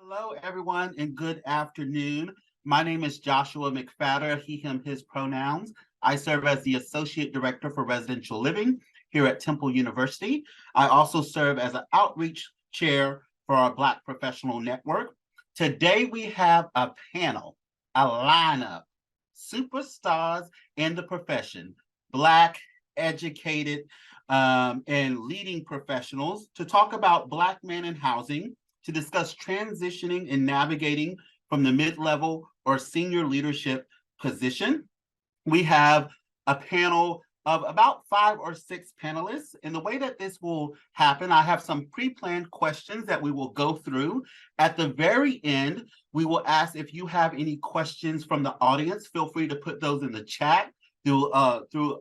Hello, everyone, and good afternoon. My name is Joshua McFadder, he, him, his pronouns. I serve as the Associate Director for Residential Living here at Temple University. I also serve as an outreach chair for our Black Professional Network. Today, we have a panel, a lineup, superstars in the profession, Black, educated, and leading professionals to talk about Black men in housing, to discuss transitioning and navigating from the mid-level or senior leadership position. We have a panel of about 5 or 6 panelists. And the way that this will happen, I have some pre-planned questions that we will go through. At the very end, we will ask if you have any questions from the audience. Feel free to put those in the chat through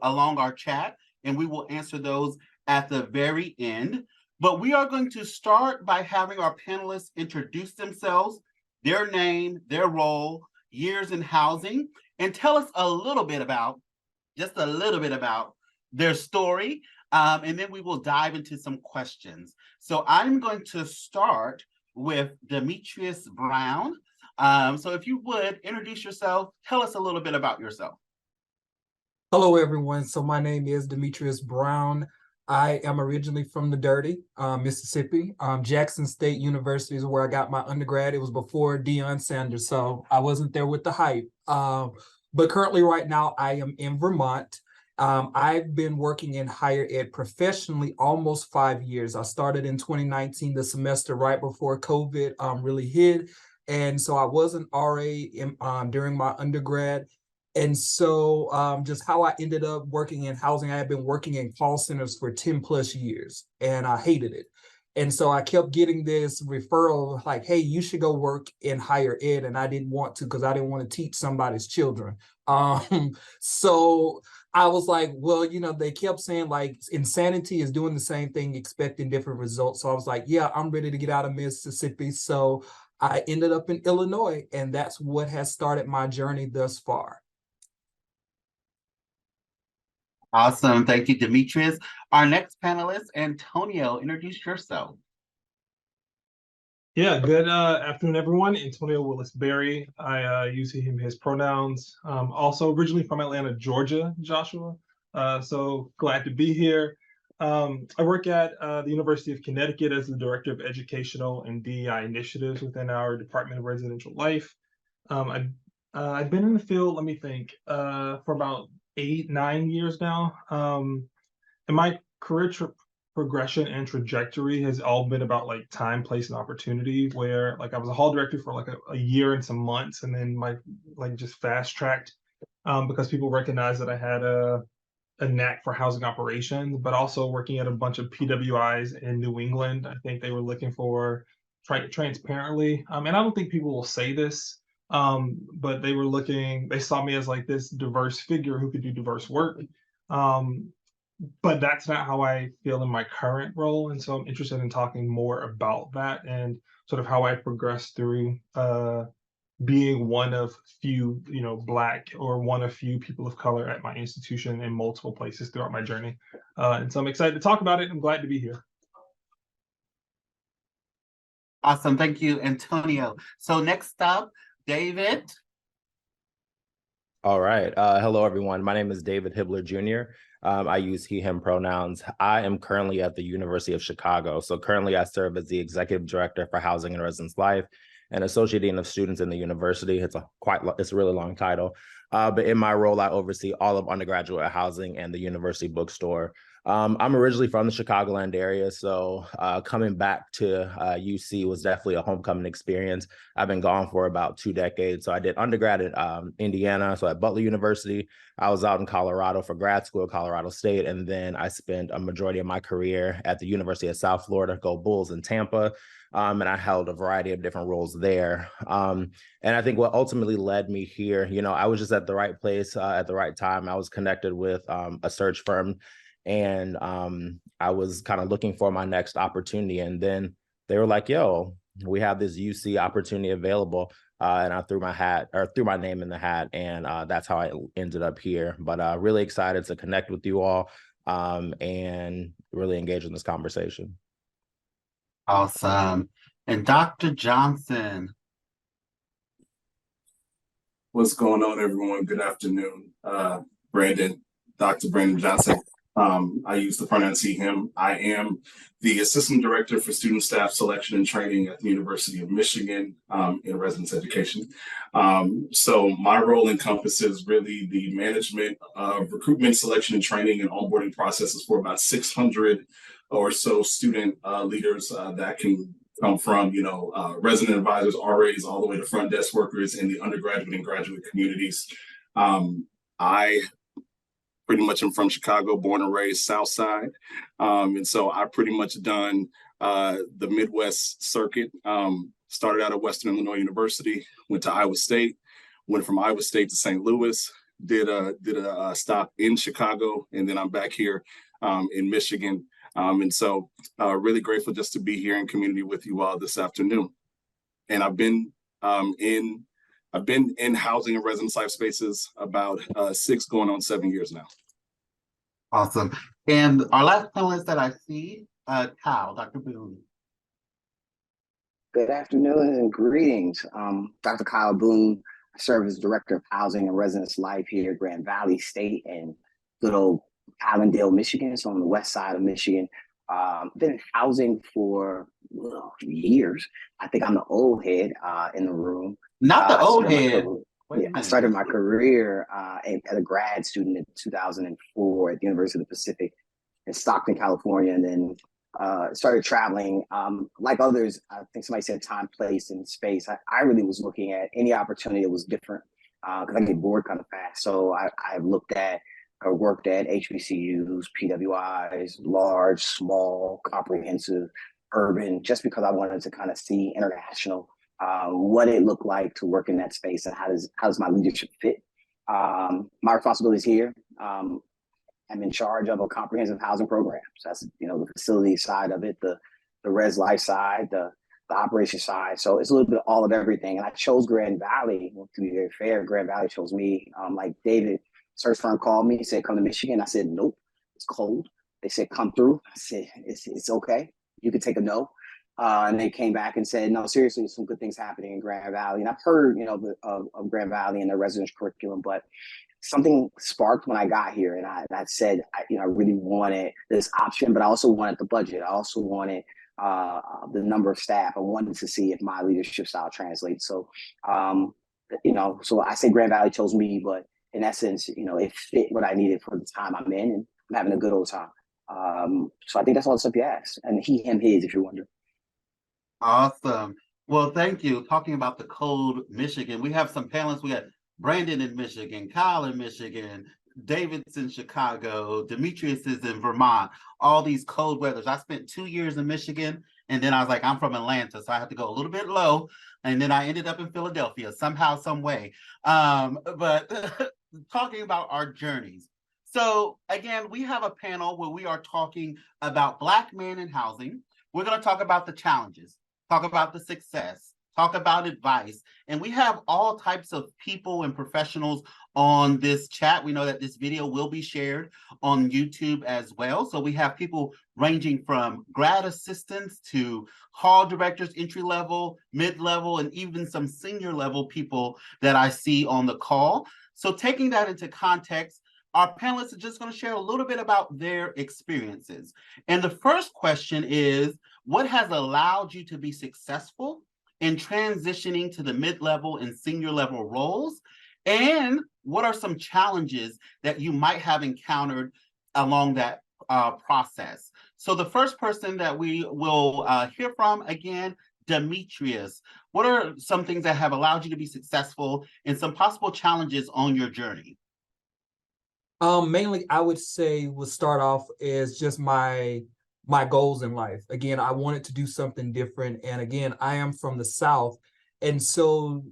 along our chat, and we will answer those at the very end. But we are going to start by having our panelists introduce themselves, their name, their role, years in housing, and tell us just a little bit about their story. And then we will dive into some questions. So I'm going to start with Demetrius Brown. So if you would introduce yourself, tell us a little bit about yourself. Hello, everyone. So my name is Demetrius Brown. I am originally from the Dirty, Mississippi. Jackson State University is where I got my undergrad. It was before Deion Sanders, so I wasn't there with the hype. But currently right now I am in Vermont. I've been working in higher ed professionally almost 5 years. I started in 2019, the semester right before COVID really hit. And so I was an RA during my undergrad. And so just how I ended up working in housing, I had been working in call centers for 10 plus years and I hated it. And so I kept getting this referral like, hey, you should go work in higher ed. And I didn't want to because I didn't want to teach somebody's children. So I was like, well, they kept saying like insanity is doing the same thing, expecting different results. So I was like, yeah, I'm ready to get out of Mississippi. So I ended up in Illinois, and that's what has started my journey thus far. Awesome. Thank you, Demetrius. Our next panelist, Antonio, introduce yourself. Yeah, good afternoon, everyone. Antonio Willis Berry. I use he, him, his pronouns. Also originally from Atlanta, Georgia, Joshua. So glad to be here. I work at the University of Connecticut as the Director of Educational and DEI Initiatives within our Department of Residential Life. I've been in the field, let me think, for about 8-9 years now. And my career progression and trajectory has all been about like time, place, and opportunity, where like I was a hall director for like a year and some months, and then just fast tracked because people recognized that I had a knack for housing operations, but also working at a bunch of PWIs in New England. I think they were looking for transparently, and I don't think people will say this, but they saw me as like this diverse figure who could do diverse work. But that's not how I feel in my current role. And so I'm interested in talking more about that and sort of how I progressed through being one of few, Black or one of few people of color at my institution in multiple places throughout my journey. And so I'm excited to talk about it. I'm glad to be here. Awesome. Thank you, Antonio. So next up, David. All right. Hello, everyone. My name is David Hibbler Jr. I use he, him pronouns. I am currently at the University of Chicago. So currently I serve as the Executive Director for Housing and Residence Life and Associate Dean of Students in the university. It's a really long title. But in my role, I oversee all of undergraduate housing and the university bookstore. I'm originally from the Chicagoland area, so coming back to UC was definitely a homecoming experience. I've been gone for about 2 decades. So I did undergrad at Indiana, so at Butler University. I was out in Colorado for grad school at Colorado State, and then I spent a majority of my career at the University of South Florida, Go Bulls in Tampa. And I held a variety of different roles there. And I think what ultimately led me here, I was just at the right place at the right time. I was connected with a search firm, and I was kind of looking for my next opportunity. And then they were like, yo, we have this UC opportunity available. And I threw my name in the hat, and that's how I ended up here. But really excited to connect with you all and really engage in this conversation. Awesome. And Dr. Johnson. What's going on, everyone? Good afternoon. Dr. Brandon Johnson. I use the pronoun he, him. I am the Assistant Director for Student Staff Selection and Training at the University of Michigan in residence education. So my role encompasses really the management of recruitment, selection, and training and onboarding processes for about 600 or so student leaders that can come from, resident advisors, RAs, all the way to front desk workers in the undergraduate and graduate communities. I pretty much am from Chicago, born and raised South Side. And so I pretty much done the Midwest circuit. Started out at Western Illinois University, went to Iowa State, went from Iowa State to St. Louis, did a stop in Chicago, and then I'm back here in Michigan. And so really grateful just to be here in community with you all this afternoon. And I've been in housing and residence life spaces about 6 going on 7 years now. Awesome. And our last panelist that I see, Kyle, Dr. Boone. Good afternoon and greetings. Dr. Kyle Boone. I serve as Director of Housing and Residence Life here at Grand Valley State and good old Allendale, Michigan, so on the west side of Michigan. Been in housing for years. I think I'm the old head in the room. Not the old head. I started my career as a grad student in 2004 at the University of the Pacific in Stockton, California, and then started traveling. Like others, I think somebody said time, place, and space. I really was looking at any opportunity that was different because I get bored kind of fast. So I looked at or worked at HBCUs, PWIs, large, small, comprehensive, urban, just because I wanted to kind of see international, what it looked like to work in that space and how does my leadership fit. My responsibilities here, I'm in charge of a comprehensive housing program. So that's, the facility side of it, the res life side, the operation side. So it's a little bit of all of everything. And I chose Grand Valley, to be very fair. Grand Valley chose me. Like David, search firm called me, said, come to Michigan. I said, nope, it's cold. They said, come through. I said, it's okay. You can take a no. And they came back and said, no, seriously, there's some good things happening in Grand Valley. And I've heard, of Grand Valley and their residential curriculum, but something sparked when I got here. And I said, I really wanted this option, but I also wanted the budget. I also wanted the number of staff. I wanted to see if my leadership style translates. So, so I say Grand Valley chose me, but in essence, it fit what I needed for the time I'm in, and I'm having a good old time. So I think that's all the stuff you asked. And he, him, his, if you wonder. Awesome. Well, thank you. Talking about the cold Michigan, we have some panelists. We got Brandon in Michigan, Kyle in Michigan, David's in Chicago, Demetrius is in Vermont, all these cold weathers. I spent 2 years in Michigan, and then I was like, I'm from Atlanta, so I had to go a little bit low. And then I ended up in Philadelphia somehow, some way. But talking about our journeys. So again, we have a panel where we are talking about Black men in housing. We're going to talk about the challenges, talk about the success, talk about advice. And we have all types of people and professionals on this chat. We know that this video will be shared on YouTube as well. So we have people ranging from grad assistants to hall directors, entry level, mid-level, and even some senior level people that I see on the call. So taking that into context, our panelists are just going to share a little bit about their experiences. And the first question is, what has allowed you to be successful in transitioning to the mid-level and senior level roles? And what are some challenges that you might have encountered along that process? So the first person that we will hear from, again, Demetrius. What are some things that have allowed you to be successful and some possible challenges on your journey? Mainly, I would say would start off as just my goals in life. Again, I wanted to do something different. And again, I am from the South. And so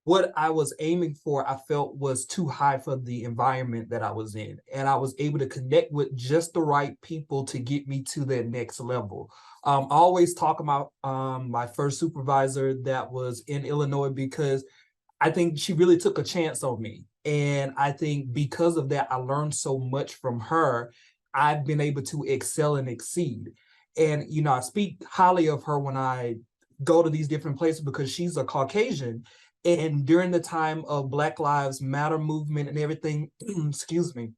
what I was aiming for, I felt was too high for the environment that I was in. And I was able to connect with just the right people to get me to that next level. I always talk about my first supervisor that was in Illinois, because I think she really took a chance on me. And I think because of that, I learned so much from her. I've been able to excel and exceed. And, I speak highly of her when I go to these different places because she's a Caucasian. And during the time of Black Lives Matter movement and everything, excuse me,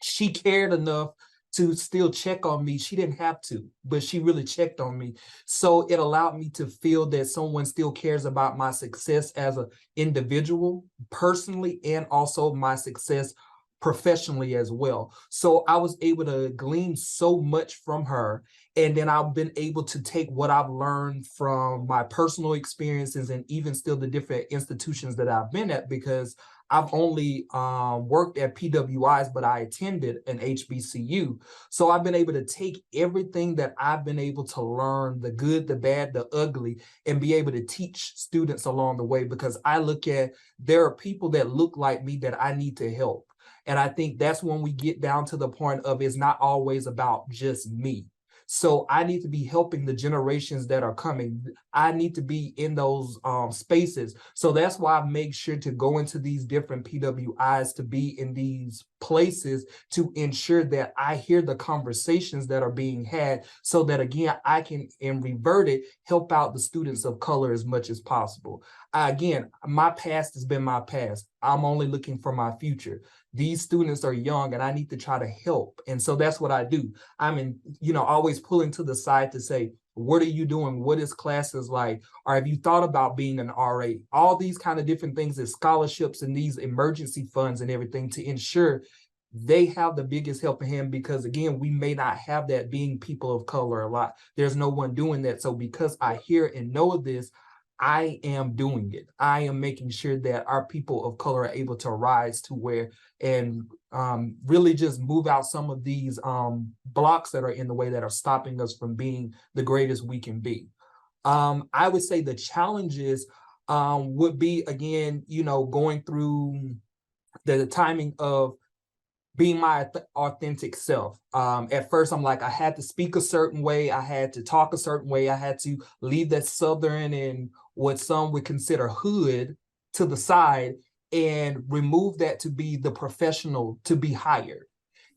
she cared enough to still check on me. She didn't have to, but she really checked on me. So it allowed me to feel that someone still cares about my success as an individual, personally, and also my success professionally as well. So I was able to glean so much from her. And then I've been able to take what I've learned from my personal experiences and even still the different institutions that I've been at, because I've only worked at PWIs, but I attended an HBCU. So I've been able to take everything that I've been able to learn, the good, the bad, the ugly, and be able to teach students along the way, because I look at, there are people that look like me that I need to help. And I think that's when we get down to the point of it's not always about just me. So I need to be helping the generations that are coming. I need to be in those spaces. So that's why I make sure to go into these different PWIs, to be in these places, to ensure that I hear the conversations that are being had, so that again, I can, and revert it, help out the students of color as much as possible. Again, my past has been my past. I'm only looking for my future. These students are young and I need to try to help. And so that's what I do. I'm always pulling to the side to say, what are you doing? What is classes like? Or have you thought about being an RA? All these kind of different things, as scholarships and these emergency funds and everything, to ensure they have the biggest helping hand, because again, we may not have that being people of color a lot. There's no one doing that. So because I hear and know this, I am doing it. I am making sure that our people of color are able to rise to where, and really just move out some of these blocks that are in the way that are stopping us from being the greatest we can be. I would say the challenges would be, again, going through the timing of being my authentic self. At first, I'm like, I had to speak a certain way. I had to talk a certain way. I had to leave that Southern and what some would consider hood to the side and remove that to be the professional, to be hired.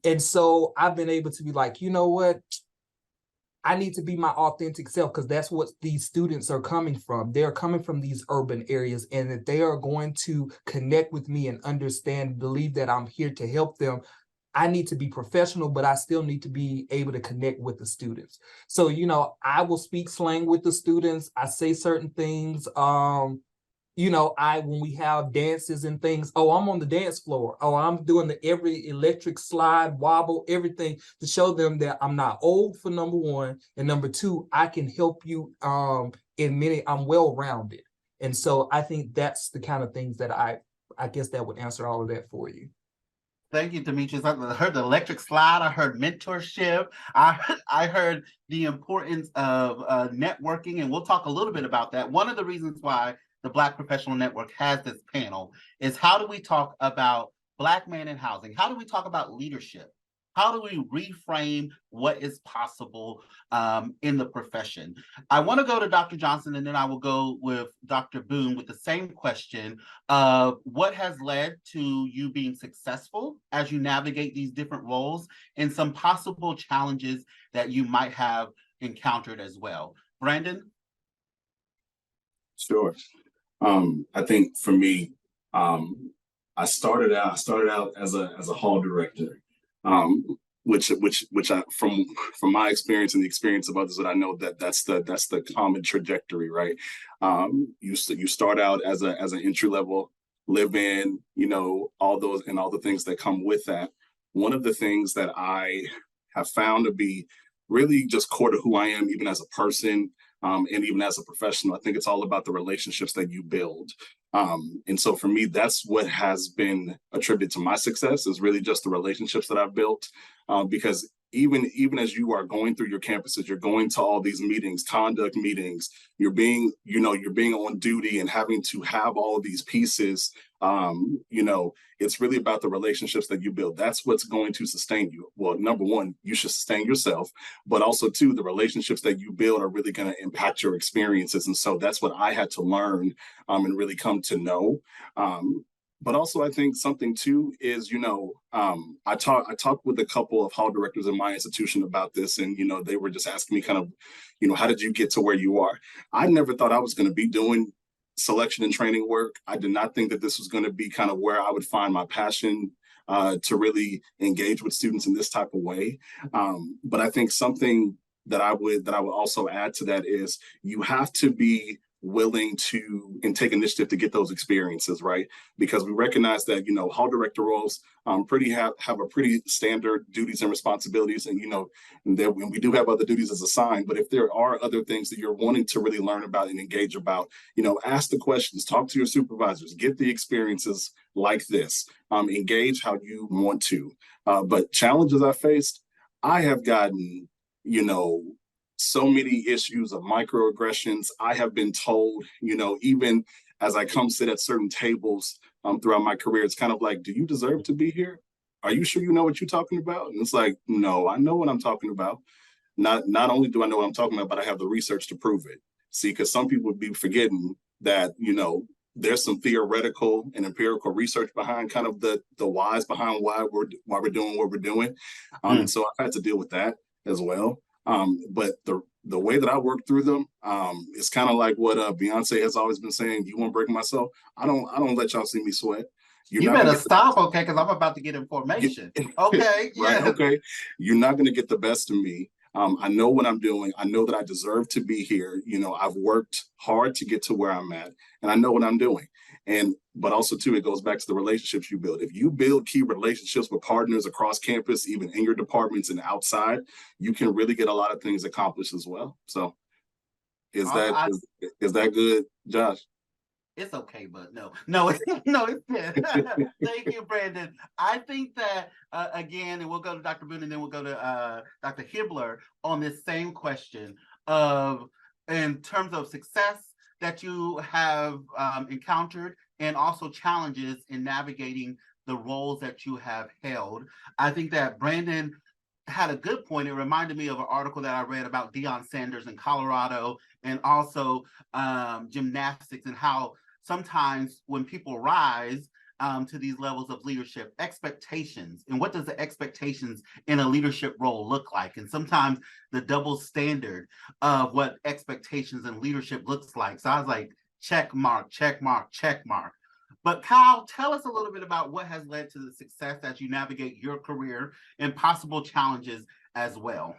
And so I've been able to be like, you know what? I need to be my authentic self, because that's what these students are coming from. They're coming from these urban areas, and that they are going to connect with me and understand, believe that I'm here to help them. I need to be professional, but I still need to be able to connect with the students. So, I will speak slang with the students. I say certain things. When we have dances and things, oh, I'm on the dance floor. Oh, I'm doing every electric slide, wobble, everything, to show them that I'm not old, for number one. And number two, I can help you I'm well-rounded. And so I think that's the kind of things that I guess that would answer all of that for you. Thank you, Demetrius. I heard the electric slide. I heard mentorship. I heard the importance of networking, and we'll talk a little bit about that. One of the reasons why the Black Professional Network has this panel is, how do we talk about Black men in housing? How do we talk about leadership? How do we reframe what is possible in the profession? I want to go to Dr. Johnson, and then I will go with Dr. Boone with the same question of what has led to you being successful as you navigate these different roles, and some possible challenges that you might have encountered as well. Brandon? Sure. I think for me, I started out as a hall director, which I, from my experience and the experience of others that I know, that's the common trajectory, right? You start out as an entry level, live in, all the things that come with that. One of the things that I have found to be really just core to who I am, even as a person, and even as a professional, I think it's all about the relationships that you build. And so for me, that's what has been attributed to my success, is really just the relationships that I've built. Because even as you are going through your campuses, you're going to all these meetings, conduct meetings, you're being on duty and having to have all of these pieces. It's really about the relationships that you build. That's what's going to sustain you. Well, number one, you should sustain yourself, but also two, the relationships that you build are really going to impact your experiences. And so that's what I had to learn and really come to know. but also I think something too is, I talked with a couple of hall directors in my institution about this, and they were just asking me kind of, how did you get to where you are? I never thought I was going to be doing selection and training work. I did not think that this was going to be kind of where I would find my passion to really engage with students in this type of way. But I think something that I would also add to that is you have to be willing to and take initiative to get those experiences, right? Because we recognize that hall director roles have a pretty standard duties and responsibilities, and and we do have other duties as assigned. But if there are other things that you're wanting to really learn about and engage about, ask the questions, talk to your supervisors, get the experiences like this, engage how you want to. But challenges I faced, I have gotten so many issues of microaggressions. I have been told, even as I come sit at certain tables throughout my career, it's kind of like, do you deserve to be here? Are you sure you know what you're talking about? And it's like, no, I know what I'm talking about. Not only do I know what I'm talking about, but I have the research to prove it. See, because some people would be forgetting that, there's some theoretical and empirical research behind kind of the whys behind why we're doing what we're doing. And so I've had to deal with that as well. But the way that I work through them, it's kind of like what Beyonce has always been saying. You won't break my soul. I don't let y'all see me sweat. You better stop, okay? Because I'm about to get information. Okay, right? Yeah. Okay, you're not going to get the best of me. I know what I'm doing. I know that I deserve to be here. I've worked hard to get to where I'm at, and I know what I'm doing. But also too, it goes back to the relationships you build. If you build key relationships with partners across campus, even in your departments and outside, you can really get a lot of things accomplished as well. So is that good, Josh? It's okay, but no, it's good. Thank you, Brandon. I think that, again, and we'll go to Dr. Boone and then we'll go to Dr. Hibbler on this same question of, in terms of success that you have encountered and also challenges in navigating the roles that you have held. I think that Brandon had a good point. It reminded me of an article that I read about Deion Sanders in Colorado, and also gymnastics, and how sometimes when people rise to these levels of leadership, expectations, and what does the expectations in a leadership role look like? And sometimes the double standard of what expectations in leadership looks like. So I was like, check mark, check mark, check mark. But Kyle, tell us a little bit about what has led to the success as you navigate your career and possible challenges as well.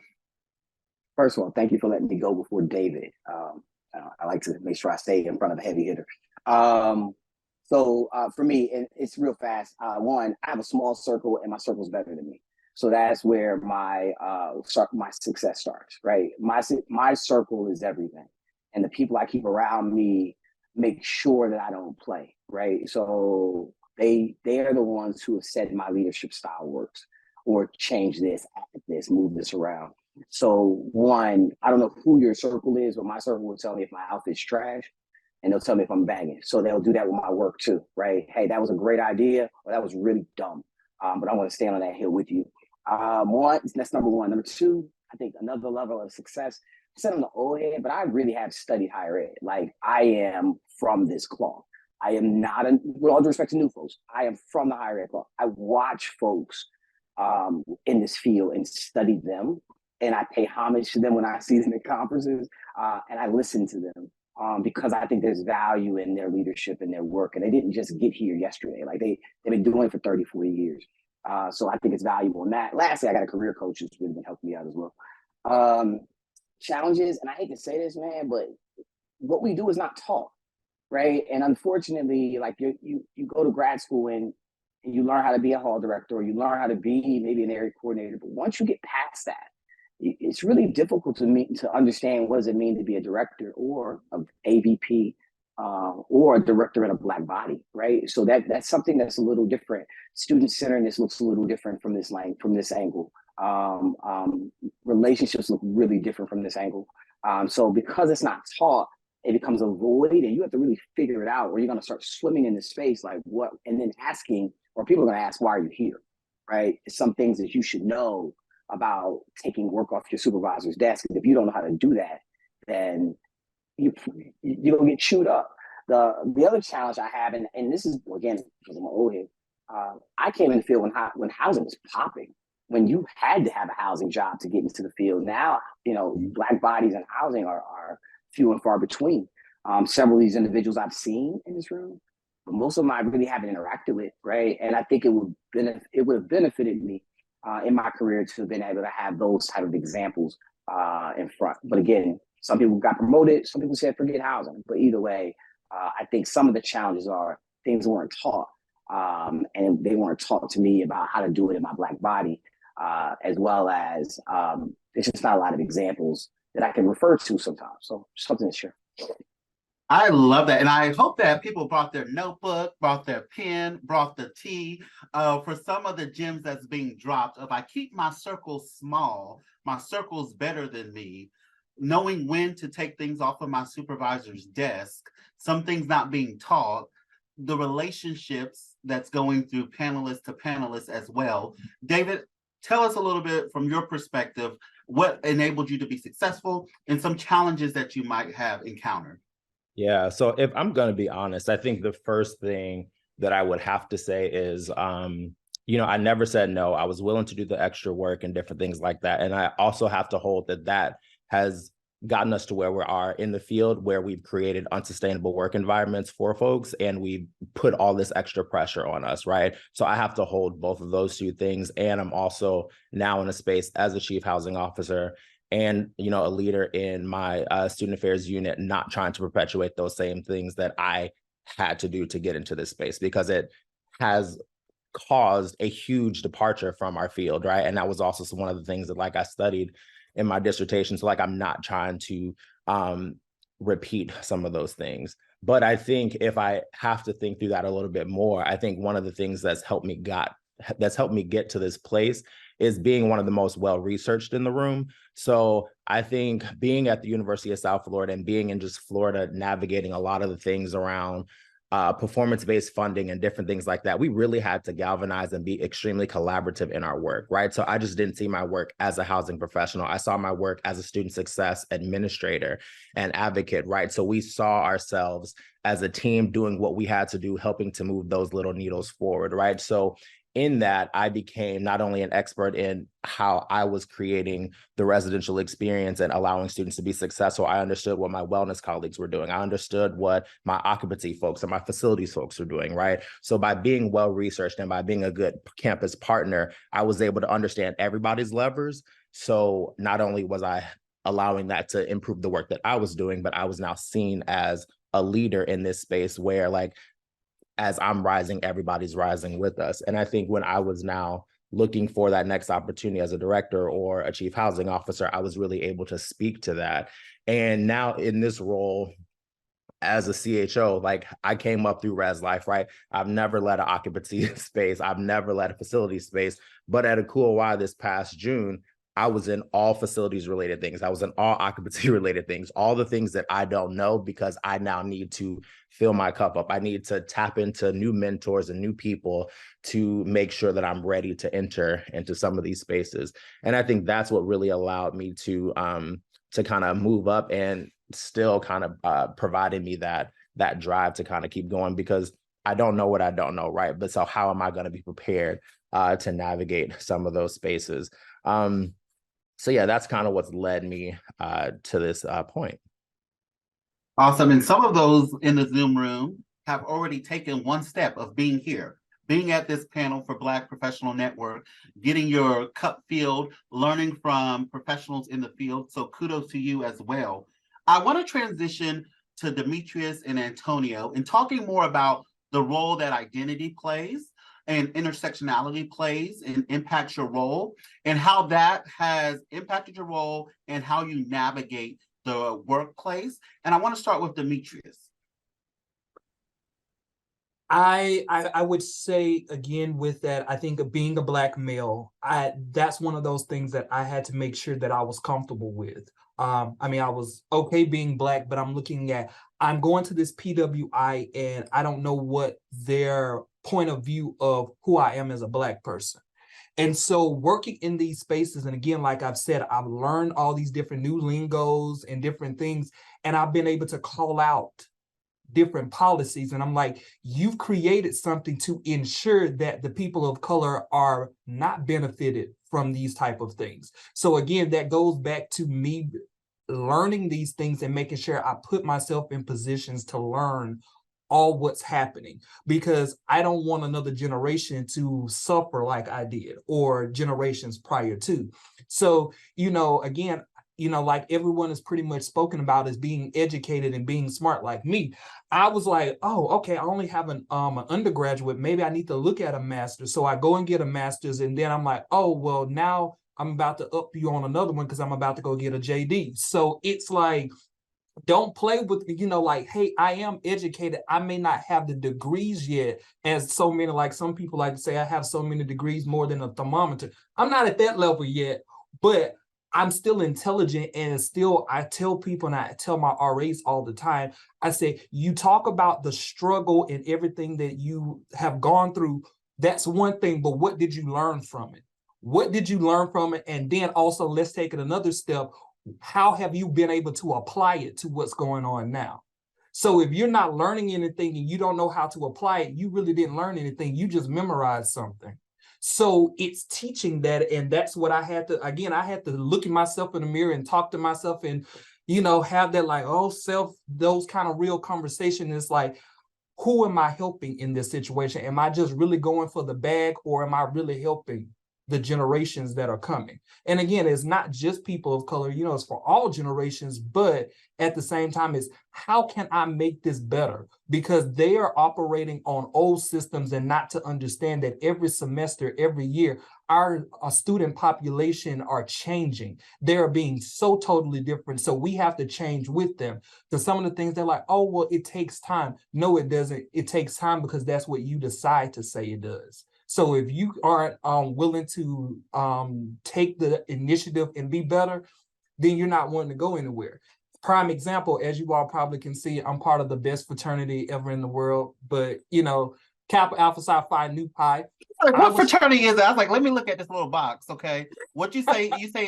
First of all, thank you for letting me go before David. I like to make sure I stay in front of a heavy hitter. So for me, and it's real fast. One, I have a small circle, and my circle's better than me. So that's where my success starts, right? My circle is everything, and the people I keep around me make sure that I don't play, right? So they are the ones who have said my leadership style works, or change this, add this, move this around. So one, I don't know who your circle is, but my circle will tell me if my outfit's trash, and they'll tell me if I'm banging. So they'll do that with my work too, right? Hey, that was a great idea, or that was really dumb, but I want to stand on that hill with you. That's number one. Number two, I think another level of success, I said I'm the old head, but I really have studied higher ed. Like, I am from this cloth. I am not, with all due respect to new folks, I am from the higher ed cloth. I watch folks in this field and study them, and I pay homage to them when I see them at conferences, and I listen to them because I think there's value in their leadership and their work. And they didn't just get here yesterday. Like, they've been doing it for 30, 40 years. So I think it's valuable in that. Lastly, I got a career coach who's really been helping me out as well. Challenges, and I hate to say this, man, but what we do is not taught, right? And unfortunately, like, you go to grad school and you learn how to be a hall director, or you learn how to be maybe an area coordinator. But once you get past that, it's really difficult to understand what does it mean to be a director or an AVP or a director in a Black body, right? So that's something that's a little different. Student centeredness looks a little different from this angle. Relationships look really different from this angle. So because it's not taught, it becomes a void, and you have to really figure it out, or you're going to start swimming in this space, like what, and then asking, or people are going to ask, why are you here, right? It's some things that you should know about taking work off your supervisor's desk. And if you don't know how to do that, then you don't get chewed up. The other challenge I have, and this is again because I'm an old head, I came in the field when housing was popping, when you had to have a housing job to get into the field. Now, Black bodies in housing are few and far between. Several of these individuals I've seen in this room, but most of them I really haven't interacted with, right? And I think it would have benefited me in my career to have been able to have those type of examples in front. But again, some people got promoted, some people said forget housing. But either way, I think some of the challenges are things weren't taught, and they weren't taught to me about how to do it in my Black body, as well as there's just not a lot of examples that I can refer to sometimes. So something to share. I love that. And I hope that people brought their notebook, brought their pen, brought the tea for some of the gems that's being dropped. If I keep my circle small, my circle's better than me. Knowing when to take things off of my supervisor's desk, some things not being taught, the relationships that's going through panelist to panelist as well. David, tell us a little bit from your perspective, what enabled you to be successful and some challenges that you might have encountered. Yeah, so if I'm going to be honest, I think the first thing that I would have to say is, I never said no. I was willing to do the extra work and different things like that. And I also have to hold that has gotten us to where we are in the field, where we've created unsustainable work environments for folks, and we've put all this extra pressure on us, right? So I have to hold both of those two things. And I'm also now in a space as a chief housing officer and, a leader in my student affairs unit, not trying to perpetuate those same things that I had to do to get into this space, because it has caused a huge departure from our field, right? And that was also one of the things that I studied in my dissertation. So I'm not trying to repeat some of those things. But I think if I have to think through that a little bit more, I think one of the things that's helped me get to this place is being one of the most well-researched in the room. So I think being at the University of South Florida and being in just Florida, navigating a lot of the things around performance-based funding and different things like that, we really had to galvanize and be extremely collaborative in our work, right? So I just didn't see my work as a housing professional. I saw my work as a student success administrator and advocate, right? So we saw ourselves as a team doing what we had to do, helping to move those little needles forward, right? So in that, I became not only an expert in how I was creating the residential experience and allowing students to be successful, I understood what my wellness colleagues were doing. I understood what my occupancy folks and my facilities folks were doing, right? So by being well-researched and by being a good campus partner, I was able to understand everybody's levers. So not only was I allowing that to improve the work that I was doing, but I was now seen as a leader in this space where as I'm rising, everybody's rising with us. And I think when I was now looking for that next opportunity as a director or a chief housing officer, I was really able to speak to that. And now in this role as a CHO, I came up through Res Life, right? I've never led an occupancy space. I've never led a facility space, but at a cool while this past June, I was in all facilities related things. I was in all occupancy related things, all the things that I don't know, because I now need to fill my cup up. I need to tap into new mentors and new people to make sure that I'm ready to enter into some of these spaces. And I think that's what really allowed me to kind of move up and still kind of provided me that drive to kind of keep going, because I don't know what I don't know, right? But so how am I going to be prepared to navigate some of those spaces? So yeah, that's kind of what's led me to this point. Awesome. And some of those in the Zoom room have already taken one step of being here, being at this panel for Black Professional Network, getting your cup filled, learning from professionals in the field. So kudos to you as well. I want to transition to Demetrius and Antonio and talking more about the role that identity plays and intersectionality plays and impacts your role, and how that has impacted your role and how you navigate the workplace. And I want to start with Demetrius. I would say again with that, I think of being a Black male, that's one of those things that I had to make sure that I was comfortable with. I was okay being Black, but I'm going to this PWI and I don't know what their point of view of who I am as a Black person. And so working in these spaces, and again, like I've said, I've learned all these different new lingos and different things, and I've been able to call out different policies. And I'm like, you've created something to ensure that the people of color are not benefited from these type of things. So again, that goes back to me learning these things and making sure I put myself in positions to learn all what's happening, because I don't want another generation to suffer like I did or generations prior to. So, again, like everyone is pretty much spoken about as being educated and being smart like me. I was like, oh, okay, I only have an undergraduate. Maybe I need to look at a master's. So I go and get a master's, and then I'm like, oh, well, now I'm about to up you on another one because I'm about to go get a JD. So it's like, don't play with, like, hey, I am educated. I may not have the degrees yet, as so many, like some people like to say, I have so many degrees more than a thermometer. I'm not at that level yet, but I'm still intelligent. And still, I tell people, and I tell my RAs all the time, I say, you talk about the struggle and everything that you have gone through. That's one thing, but what did you learn from it? What did you learn from it? And then also, let's take it another step. How have you been able to apply it to what's going on now? So if you're not learning anything and you don't know how to apply it, you really didn't learn anything. You just memorized something. So it's teaching that. And that's what I had to look at myself in the mirror and talk to myself and, have that like, those kind of real conversation. It's like, who am I helping in this situation? Am I just really going for the bag, or am I really helping the generations that are coming? And again, it's not just people of color, it's for all generations, but at the same time, it's how can I make this better? Because they are operating on old systems and not to understand that every semester, every year, our student population are changing. They're being so totally different. So we have to change with them. So some of the things they're like, oh, well, it takes time. No, it doesn't. It takes time because that's what you decide to say it does. So if you aren't willing to take the initiative and be better, then you're not wanting to go anywhere. Prime example, as you all probably can see, I'm part of the best fraternity ever in the world. But, Kappa Alpha Psi Phi Nu Pi. Like, what fraternity is that? I was like, let me look at this little box. Okay, what you say? you say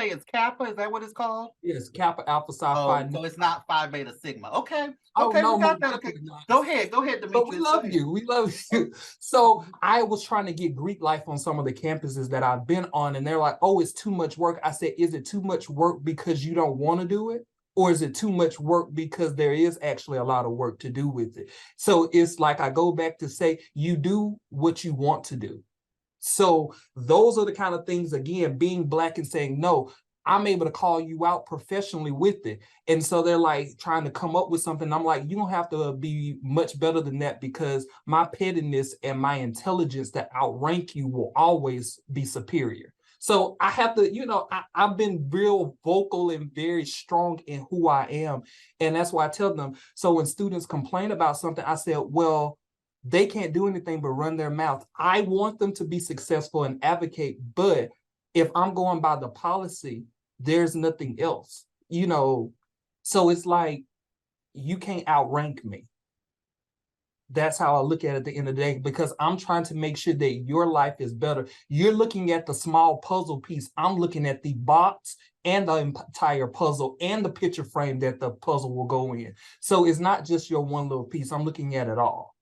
it's Kappa. Is that what it's called? Yes, Kappa Alpha Psi Phi. So it's not Phi Beta Sigma. Okay. Oh, okay, no, we got that. Okay, go ahead, Demetrius. But we love you. We love you. So I was trying to get Greek life on some of the campuses that I've been on, and they're like, "Oh, it's too much work." I said, "Is it too much work because you don't want to do it? Or is it too much work because there is actually a lot of work to do with it?" So it's like I go back to say, you do what you want to do. So those are the kind of things, again, being Black and saying, no, I'm able to call you out professionally with it. And so they're like trying to come up with something. I'm like, you don't have to be much better than that, because my pettiness and my intelligence that outrank you will always be superior. So I have to, I've been real vocal and very strong in who I am. And that's why I tell them. So when students complain about something, I said, well, they can't do anything but run their mouth. I want them to be successful and advocate. But if I'm going by the policy, there's nothing else, So it's like, you can't outrank me. That's how I look at it at the end of the day, because I'm trying to make sure that your life is better. You're looking at the small puzzle piece. I'm looking at the box and the entire puzzle and the picture frame that the puzzle will go in. So it's not just your one little piece. I'm looking at it all.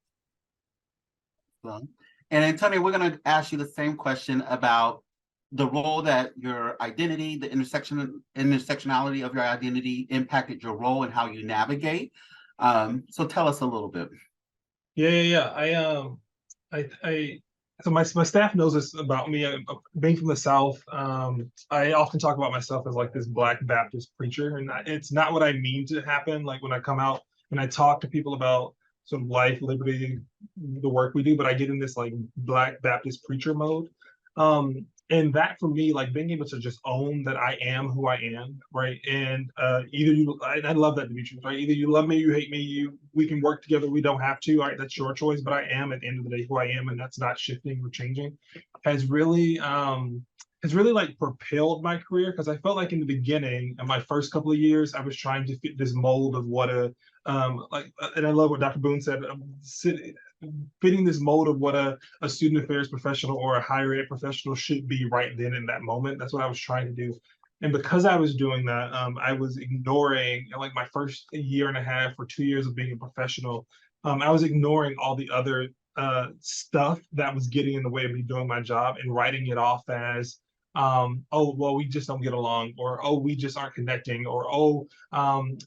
And Antonio, we're going to ask you the same question about the role that your identity, the intersectionality of your identity impacted your role and how you navigate. So tell us a little bit. Yeah. So my staff knows this about me. Being from the South, I often talk about myself as like this Black Baptist preacher, and it's not what I mean to happen. Like when I come out and I talk to people about sort of life, liberty, the work we do, but I get in this like Black Baptist preacher mode. And that for me, like being able to just own that I am who I am, right? And either I love that, Demetrius, right? Either you love me, you hate me, we can work together, we don't have to, right? That's your choice, but I am at the end of the day who I am, and that's not shifting or changing. Has really like propelled my career, because I felt like in the beginning, in my first couple of years, I was trying to fit this mold of what and I love what Dr. Boone said, fitting this mold of what a student affairs professional or a higher ed professional should be right then in that moment. That's what I was trying to do. And because I was doing that, I was ignoring like my first year and a half or 2 years of being a professional. I was ignoring all the other stuff that was getting in the way of me doing my job and writing it off as, oh, well, we just don't get along, or oh, we just aren't connecting, or oh,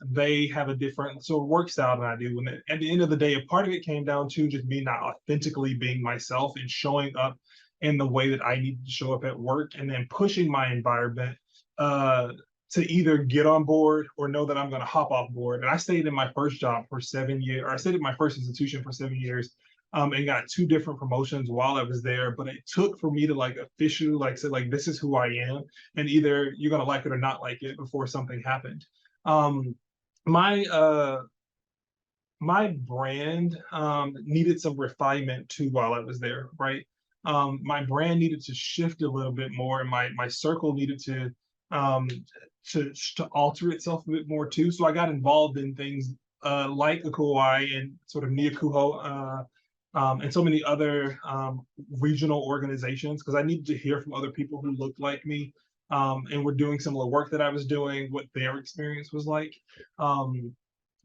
they have a different sort of work style than I do. And at the end of the day, a part of it came down to just me not authentically being myself and showing up in the way that I needed to show up at work, and then pushing my environment to either get on board or know that I'm going to hop off board. And I stayed in my first job for 7 years, or I stayed at my first institution for 7 years, and got 2 different promotions while I was there. But it took for me to like officially like say like, this is who I am, and either you're going to like it or not like it before something happened. My brand needed some refinement too while I was there, right? My brand needed to shift a little bit more, and my circle needed to alter itself a bit more too. So I got involved in things like Akuai and sort of Niakuho, and so many other regional organizations, because I needed to hear from other people who looked like me and were doing similar work that I was doing, what their experience was like.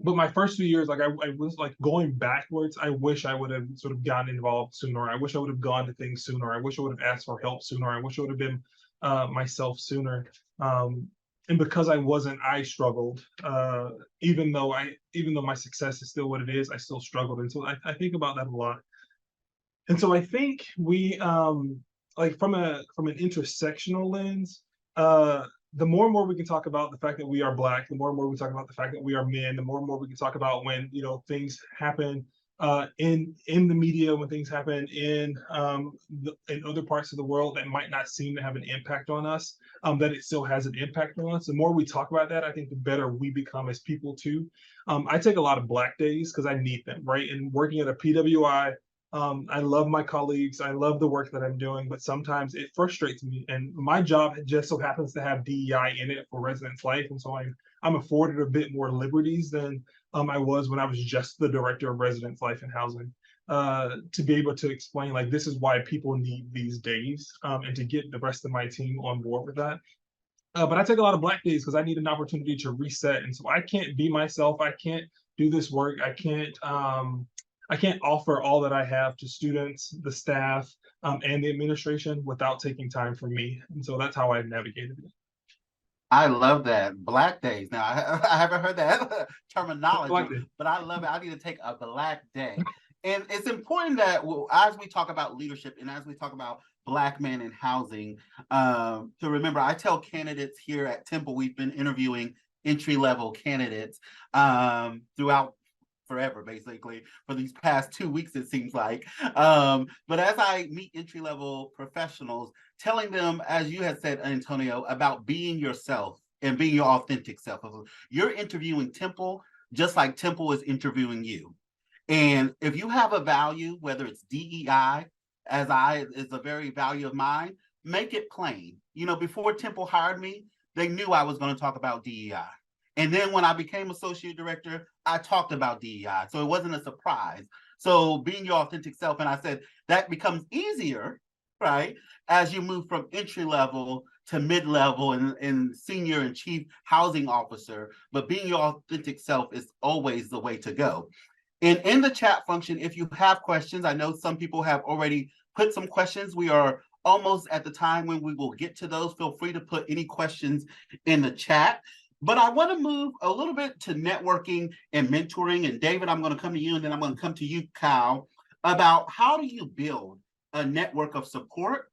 But my first 2 years, like I was like going backwards. I wish I would have sort of gotten involved sooner. I wish I would have gone to things sooner. I wish I would have asked for help sooner. I wish I would have been myself sooner. And because I wasn't, I struggled. Even though my success is still what it is, I still struggled. And so I think about that a lot. And so I think we like from an intersectional lens, the more and more we can talk about the fact that we are Black, the more and more we talk about the fact that we are men, the more and more we can talk about when, you know, things happen in the media, when things happen in other parts of the world that might not seem to have an impact on us, that it still has an impact on us. The more we talk about that, I think the better we become as people too. I take a lot of Black days because I need them, right? And working at a PWI, I love my colleagues. I love the work that I'm doing, but sometimes it frustrates me. And my job just so happens to have DEI in it for Residence Life, and so I'm afforded a bit more liberties than I was when I was just the director of Residence Life and Housing. To be able to explain like this is why people need these days, and to get the rest of my team on board with that. But I take a lot of Black days because I need an opportunity to reset, and so I can't be myself. I can't do this work. I can't offer all that I have to students, the staff, and the administration without taking time for me. And so that's how I've navigated it. I love that. Black days. Now, I haven't heard that terminology, Like it. but I love it. I need to take a Black day. And it's important that as we talk about leadership and as we talk about Black men in housing, to remember, I tell candidates here at Temple, we've been interviewing entry-level candidates throughout forever, basically, for these past 2 weeks, it seems like. But as I meet entry-level professionals, telling them, as you had said, Antonio, about being yourself and being your authentic self. You're interviewing Temple just like Temple is interviewing you. And if you have a value, whether it's DEI, is a very value of mine, make it plain. You know, before Temple hired me, they knew I was going to talk about DEI. And then when I became associate director, I talked about DEI. So it wasn't a surprise. So being your authentic self, and I said that becomes easier, right, as you move from entry level to mid-level and senior and chief housing officer. But being your authentic self is always the way to go. And in the chat function, if you have questions, I know some people have already put some questions. We are almost at the time when we will get to those. Feel free to put any questions in the chat. But I want to move a little bit to networking and mentoring. And David, I'm going to come to you, and then I'm going to come to you, Kyle, about how do you build a network of support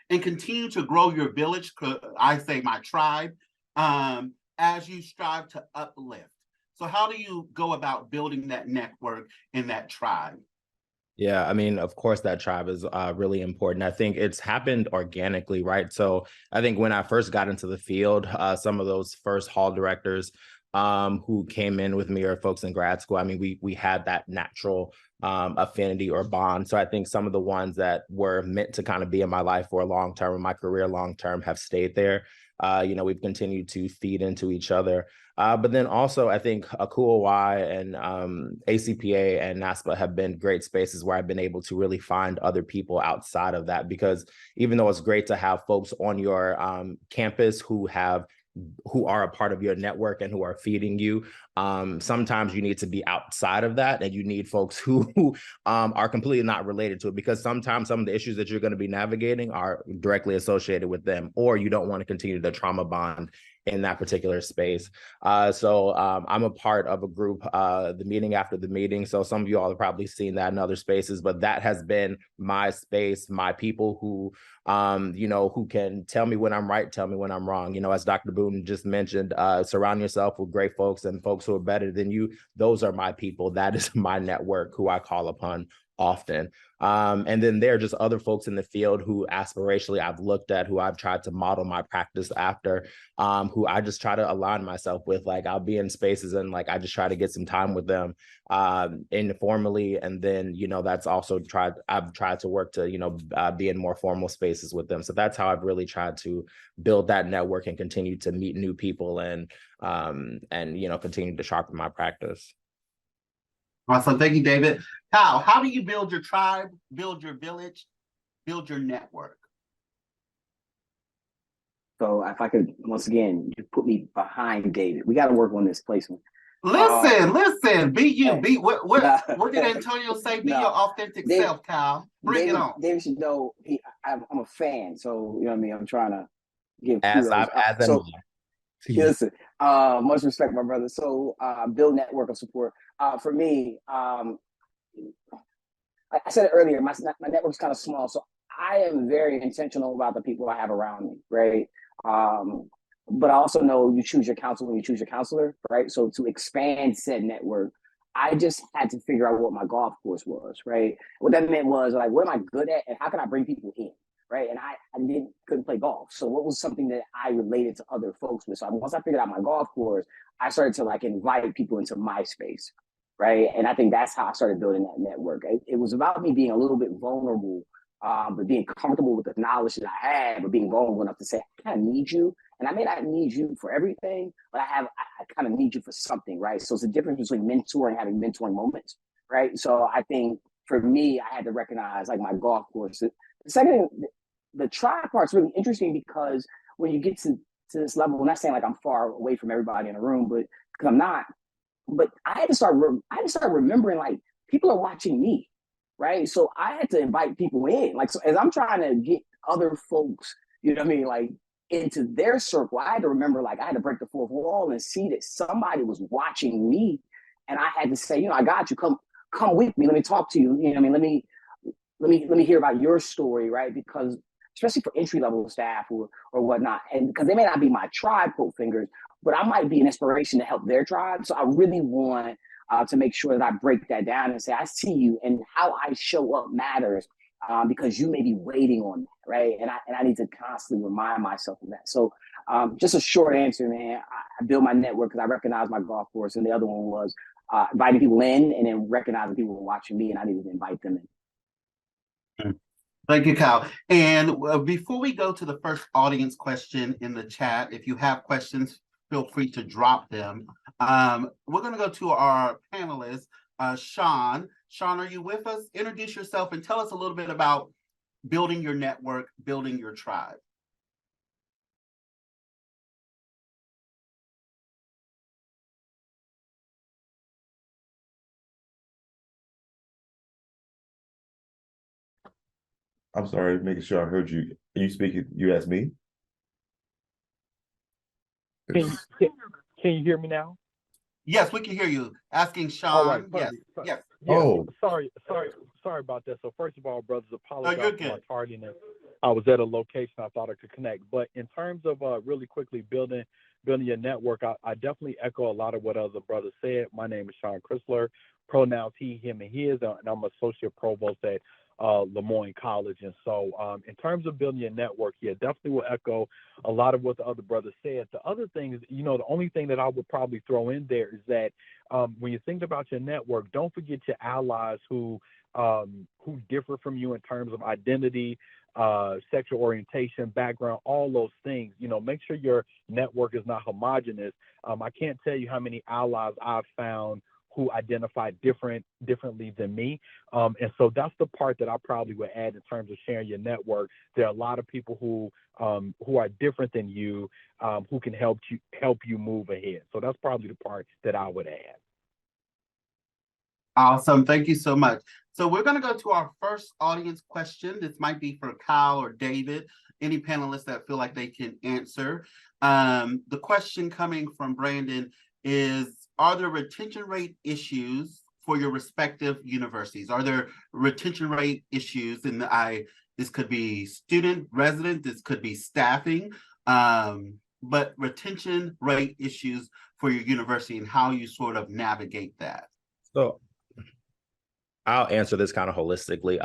and continue to grow your village, I say my tribe, as you strive to uplift. So how do you go about building that network in that tribe? Yeah, I mean, of course, that tribe is really important. I think it's happened organically, right? So I think when I first got into the field, some of those first hall directors who came in with me or folks in grad school, I mean, we had that natural affinity or bond. So I think some of the ones that were meant to kind of be in my life for a long term, in my career long term, have stayed there. we've continued to feed into each other. But then also, I think ACUA-Y and ACPA and NASPA have been great spaces where I've been able to really find other people outside of that, because even though it's great to have folks on your campus who are a part of your network and who are feeding you, sometimes you need to be outside of that, and you need folks who are completely not related to it, because sometimes some of the issues that you're going to be navigating are directly associated with them, or you don't want to continue the trauma bond in that particular space. So I'm a part of a group, the meeting after the meeting. So some of you all have probably seen that in other spaces, but that has been my space, my people who, who can tell me when I'm right, tell me when I'm wrong. As Dr. Boone just mentioned, surround yourself with great folks and folks who are better than you. Those are my people. That is my network who I call upon often. And then there are just other folks in the field who aspirationally I've looked at, who I've tried to model my practice after, who I just try to align myself with. Like, I'll be in spaces and like I just try to get some time with them informally. And then, that's also I've tried to work to, be in more formal spaces with them. So that's how I've really tried to build that network and continue to meet new people and continue to sharpen my practice. Awesome. Thank you, David. Kyle, how do you build your tribe, build your village, build your network? So if I could, once again, you put me behind David. We got to work on this placement. Listen, be you. Be what did Antonio say? Be your authentic self, Kyle. Bring it on. David should know I'm a fan, so you know what I mean. I'm trying to give listen, much respect, my brother. So build network of support. For me, I said it earlier, my network's kind of small, so I am very intentional about the people I have around me, right? But I also know you choose your counsel when you choose your counselor, right? So to expand said network, I just had to figure out what my golf course was, right? What that meant was like, what am I good at, and how can I bring people in, right? And I couldn't play golf, so what was something that I related to other folks with? So once I figured out my golf course, I started to like invite people into my space, right? And I think that's how I started building that network. It was about me being a little bit vulnerable, but being comfortable with the knowledge that I had, but being vulnerable enough to say, I kind of need you. And I may not need you for everything, but I kind of need you for something, right? So it's a difference between mentoring and having mentoring moments, right? So I think for me, I had to recognize like my golf course. The second, the tribe part's really interesting because when you get to this level, I'm not saying like I'm far away from everybody in the room, but because I'm not, but I had to start remembering like people are watching me, right? So I had to invite people in. Like, so as I'm trying to get other folks, you know what I mean, like into their circle, I had to remember like I had to break the fourth wall and see that somebody was watching me, and I had to say, I got you. Come with me. Let me talk to you. You know what I mean? Let me hear about your story, right? Because especially for entry level staff or whatnot, and because they may not be my tribe, quote fingers, but I might be an inspiration to help their tribe. So I really want to make sure that I break that down and say, I see you, and how I show up matters because you may be waiting on that, right? And I need to constantly remind myself of that. So just a short answer, man. I build my network because I recognize my golf course, and the other one was inviting people in and then recognizing people were watching me, and I needed to invite them in. Thank you, Kyle. And before we go to the first audience question in the chat, if you have questions, feel free to drop them. We're going to go to our panelists. Sean, are you with us? Introduce yourself and tell us a little bit about building your network, building your tribe. I'm sorry, making sure I heard you. You speaking? You asked me? Can you hear me now? Yes, we can hear you. Asking Sean. All right, yes. Yeah, Oh, sorry about that. So first of all, brothers, apologize for my tardiness. I was at a location I thought I could connect. But in terms of really quickly building your network, I definitely echo a lot of what other brothers said. My name is Sean Chrysler, pronouns he, him, and his, and I'm associate provost at Lemoyne College. And so in terms of building your network, definitely will echo a lot of what the other brothers said. The other thing is, the only thing that I would probably throw in there is that when you think about your network, don't forget your allies who differ from you in terms of identity, sexual orientation, background, all those things. Make sure your network is not homogenous. I can't tell you how many allies I've found who identify differently than me. And so that's the part that I probably would add in terms of sharing your network. There are a lot of people who are different than you, who can help you move ahead. So that's probably the part that I would add. Awesome. Thank you so much. So we're going to go to our first audience question. This might be for Kyle or David, any panelists that feel like they can answer. The question coming from Brandon is, are there retention rate issues for your respective universities? Are there retention rate issues? And this could be student, resident, this could be staffing, but retention rate issues for your university and how you sort of navigate that. So I'll answer this kind of holistically.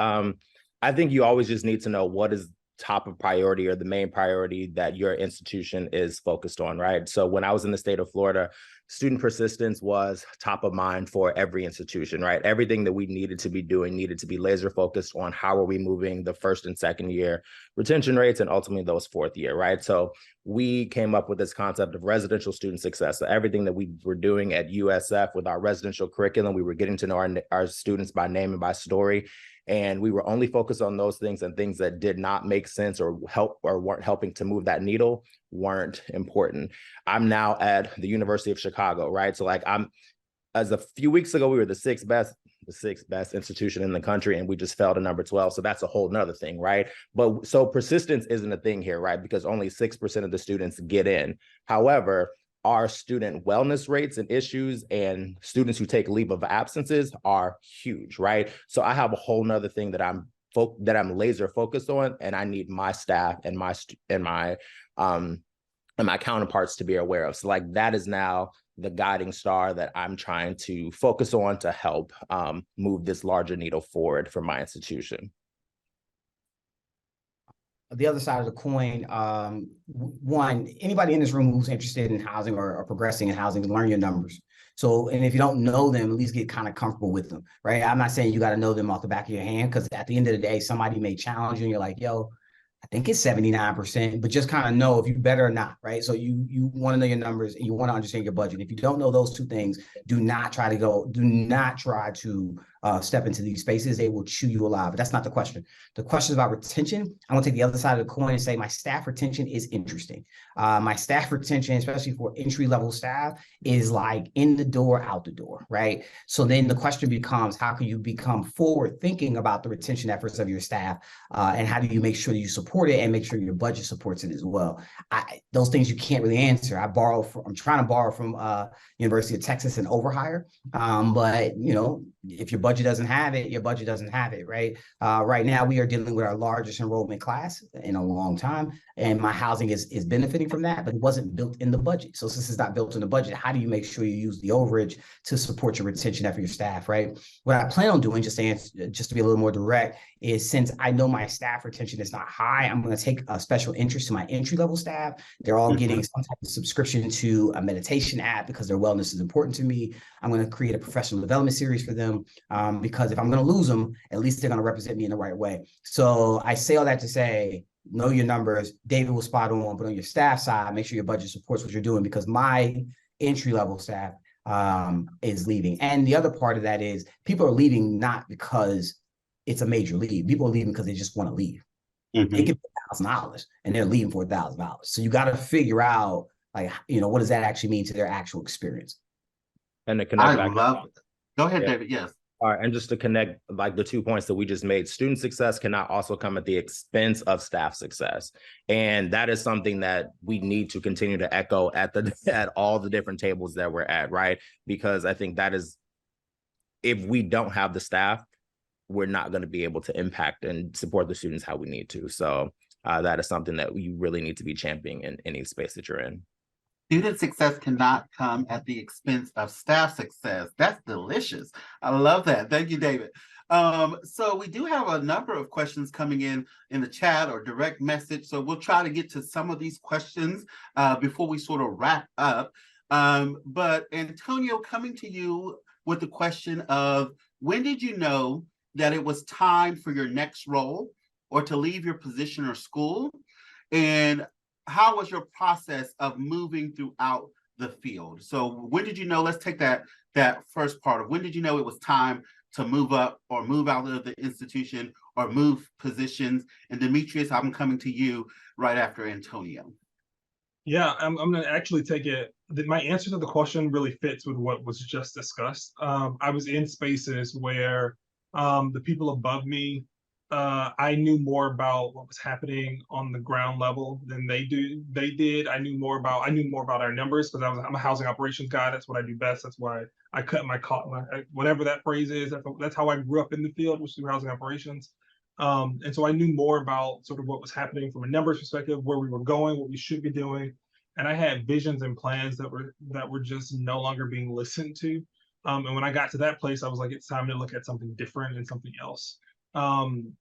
I think you always just need to know what is top of priority or the main priority that your institution is focused on, right? So when I was in the state of Florida, student persistence was top of mind for every institution, right? Everything that we needed to be doing needed to be laser focused on how are we moving the first and second year retention rates and ultimately those fourth year, right? So we came up with this concept of residential student success. So everything that we were doing at USF with our residential curriculum, we were getting to know our students by name and by story. And we were only focused on those things, and things that did not make sense or help or weren't helping to move that needle weren't important. I'm now at the University of Chicago, right? So as a few weeks ago, we were the sixth best institution in the country, and we just fell to number 12. So that's a whole nother thing, right? But so persistence isn't a thing here, right? Because only 6% of the students get in. However, our student wellness rates and issues and students who take leave of absences are huge, right? So I have a whole nother thing that I'm laser focused on, and I need my staff and my counterparts to be aware of. So that is now the guiding star that I'm trying to focus on to help move this larger needle forward for my institution. The other side of the coin, one, anybody in this room who's interested in housing or progressing in housing, learn your numbers. So, and if you don't know them, at least get kind of comfortable with them, right? I'm not saying you got to know them off the back of your hand, because at the end of the day, somebody may challenge you and you're like, yo, I think it's 79%, but just kind of know if you better or not, right? So you want to know your numbers and you want to understand your budget. If you don't know those two things, do not try to step into these spaces. They will chew you alive. But that's not the question. The question is about retention. I'm going to take the other side of the coin and say my staff retention is interesting. My staff retention, especially for entry-level staff, is like in the door, out the door, right? So then the question becomes, how can you become forward-thinking about the retention efforts of your staff? And how do you make sure that you support it and make sure your budget supports it as well? Those things you can't really answer. I'm trying to borrow from University of Texas and overhire. But if your budget doesn't have it, your budget doesn't have it, right? Right now, we are dealing with our largest enrollment class in a long time, and my housing is benefiting from that, but it wasn't built in the budget. So since it's not built in the budget, how do you make sure you use the overage to support your retention effort, your staff, right? What I plan on doing, just to be a little more direct, is since I know my staff retention is not high, I'm going to take a special interest to my entry-level staff. They're all getting some type of subscription to a meditation app because their wellness is important to me. I'm going to create a professional development series for them because if I'm going to lose them, at least they're going to represent me in the right way. So I say all that to say, know your numbers. David was spot on, but on your staff side, make sure your budget supports what you're doing, because my entry-level staff is leaving. And the other part of that is people are leaving not because it's a major leave. People are leaving because they just want to leave. They can pay $1,000 and they're leaving for $1,000. So you got to figure out, what does that actually mean to their actual experience? And to connect back. Go ahead, David. Yes. All right, and just to connect the 2 points that we just made, student success cannot also come at the expense of staff success. And that is something that we need to continue to echo at all the different tables that we're at, right? Because I think that is, if we don't have the staff, we're not going to be able to impact and support the students how we need to. So that is something that you really need to be championing in any space that you're in. Student success cannot come at the expense of staff success. That's delicious. I love that. Thank you, David. So we do have a number of questions coming in the chat or direct message. So we'll try to get to some of these questions before we sort of wrap up. But Antonio, coming to you with the question of, when did you know that it was time for your next role? or to leave your position or school? And how was your process of moving throughout the field? So when did you know, let's take that first part of when did you know it was time to move up or move out of the institution or move positions? And Demetrius, I'm coming to you right after Antonio. Yeah, I'm going to actually take it. My answer to the question really fits with what was just discussed. I was in spaces where the people above me, I knew more about what was happening on the ground level than they did. I knew more about our numbers because I'm a housing operations guy. That's what I do best. That's why I cut my whatever that phrase is. That's how I grew up in the field, which is through housing operations. And so I knew more about sort of what was happening from a numbers perspective, where we were going, what we should be doing. And I had visions and plans that were just no longer being listened to. And when I got to that place, I was like, it's time to look at something different and something else. When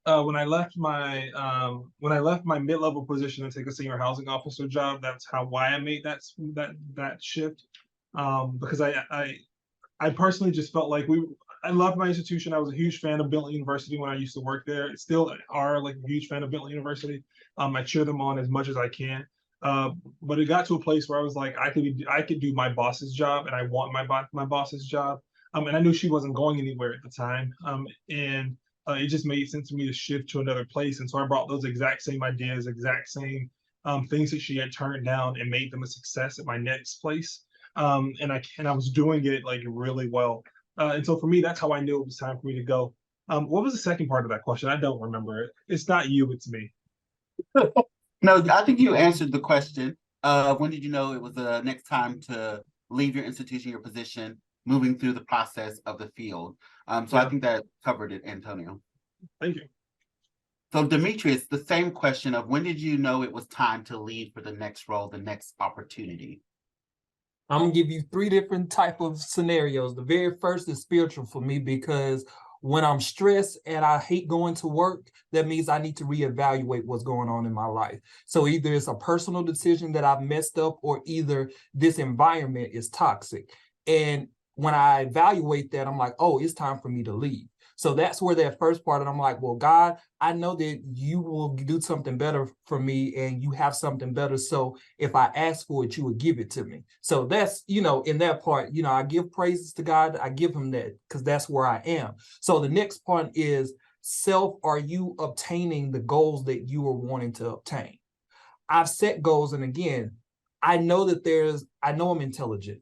I left my mid-level position to take a senior housing officer job, that's why I made that shift. Because I personally just felt like I loved my institution. I was a huge fan of Bentley University when I used to work there. I still are like a huge fan of Bentley University. I cheer them on as much as I can. But it got to a place where I was like, I could do my boss's job, and I want my boss's job. And I knew she wasn't going anywhere at the time. And it just made sense to me to shift to another place. And so I brought those exact same ideas, exact same things that she had turned down, and made them a success at my next place. And I was doing it like really well. And so for me, that's how I knew it was time for me to go. What was the second part of that question? I don't remember it. It's not you, it's me. No, I think you answered the question. When did you know it was the next time to leave your institution, your position, moving through the process of the field? So I think that covered it, Antonio. Thank you. So Demetrius, the same question of when did you know it was time to leave for the next role, the next opportunity? I'm gonna give you 3 different type of scenarios. The very first is spiritual for me, because when I'm stressed and I hate going to work, that means I need to reevaluate what's going on in my life. So either it's a personal decision that I've messed up, or either this environment is toxic. And when I evaluate that, I'm like, oh, it's time for me to leave. So that's where that first part, and I'm like, well, God, I know that you will do something better for me, and you have something better. So if I ask for it, you would give it to me. So that's, in that part, I give praises to God. I give him that because that's where I am. So the next part is self. Are you obtaining the goals that you are wanting to obtain? I've set goals. And again, I know that I know I'm intelligent,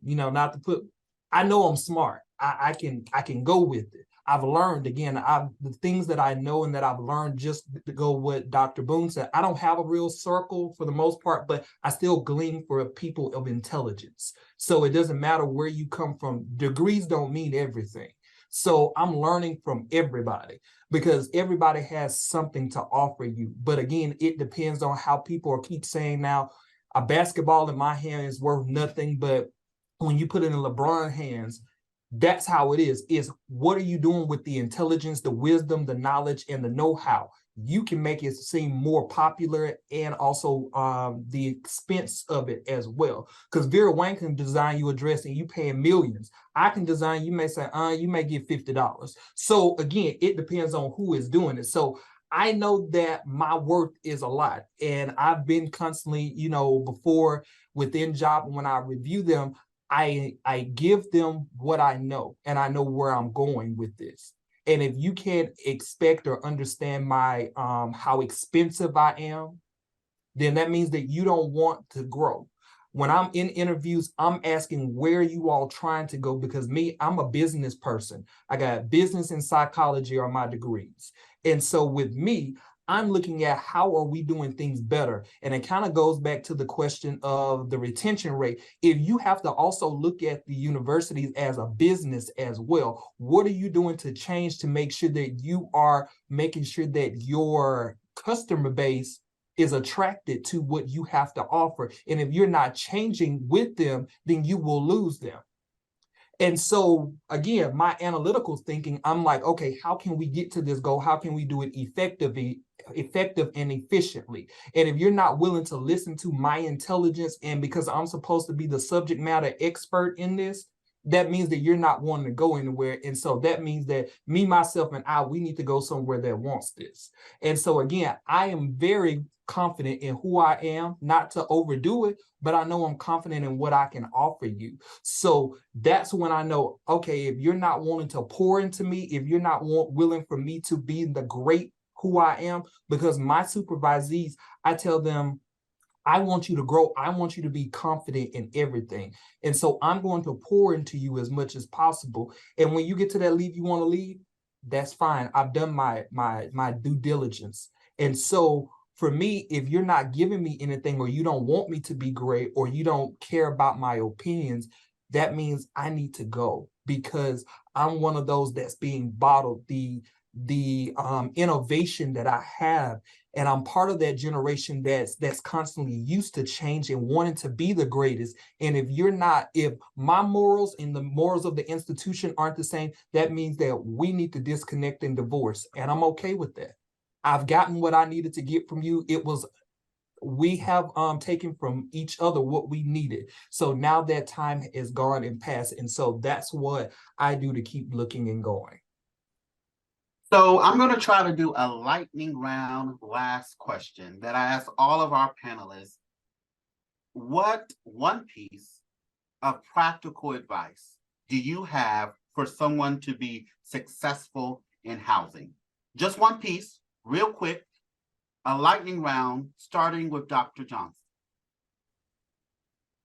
I know I'm smart. I can go with it. I've learned, again, the things that I know and that I've learned, just to go what Dr. Boone said. I don't have a real circle for the most part, but I still glean for people of intelligence. So it doesn't matter where you come from. Degrees don't mean everything. So I'm learning from everybody, because everybody has something to offer you. But again, it depends on how people keep saying now, a basketball in my hand is worth nothing, but when you put it in LeBron's hands, that's how it is what are you doing with the intelligence, the wisdom, the knowledge, and the know-how? You can make it seem more popular, and also the expense of it as well. Because Vera Wang can design you a dress and you paying millions. I can design, you may say, you may get $50. So again, it depends on who is doing it. So I know that my worth is a lot, and I've been constantly, before within job, when I review them, I give them what I know, and I know where I'm going with this. And if you can't expect or understand my how expensive I am, then that means that you don't want to grow. When I'm in interviews, I'm asking where you all trying to go, because I'm a business person. I got business and psychology are my degrees. And so with me, I'm looking at how are we doing things better? And it kind of goes back to the question of the retention rate. If you have to also look at the universities as a business as well, what are you doing to change to make sure that you are making sure that your customer base is attracted to what you have to offer? And if you're not changing with them, then you will lose them. And so, again, my analytical thinking, I'm like, okay, how can we get to this goal? How can we do it effective and efficiently? And if you're not willing to listen to my intelligence, and because I'm supposed to be the subject matter expert in this, that means that you're not wanting to go anywhere. And so that means that me, myself, and we need to go somewhere that wants this. And so again, I am very confident in who I am, not to overdo it, but I know I'm confident in what I can offer you. So that's when I know, okay, if you're not wanting to pour into me, if you're not willing for me to be the great who I am, because my supervisees, I tell them, I want you to grow. I want you to be confident in everything. And so I'm going to pour into you as much as possible. And when you get to that leave, you want to leave, that's fine. I've done my due diligence. And so for me, if you're not giving me anything, or you don't want me to be great, or you don't care about my opinions, that means I need to go, because I'm one of those that's being bottled. The innovation that I have, and I'm part of that generation that's constantly used to change and wanting to be the greatest. And if my morals and the morals of the institution aren't the same, that means that we need to disconnect and divorce. And I'm okay with that. I've gotten what I needed to get from you. We have taken from each other what we needed. So now that time is gone and passed. And so that's what I do to keep looking and going. So I'm going to try to do a lightning round last question that I ask all of our panelists. What one piece of practical advice do you have for someone to be successful in housing? Just one piece, real quick, a lightning round, starting with Dr. Johnson.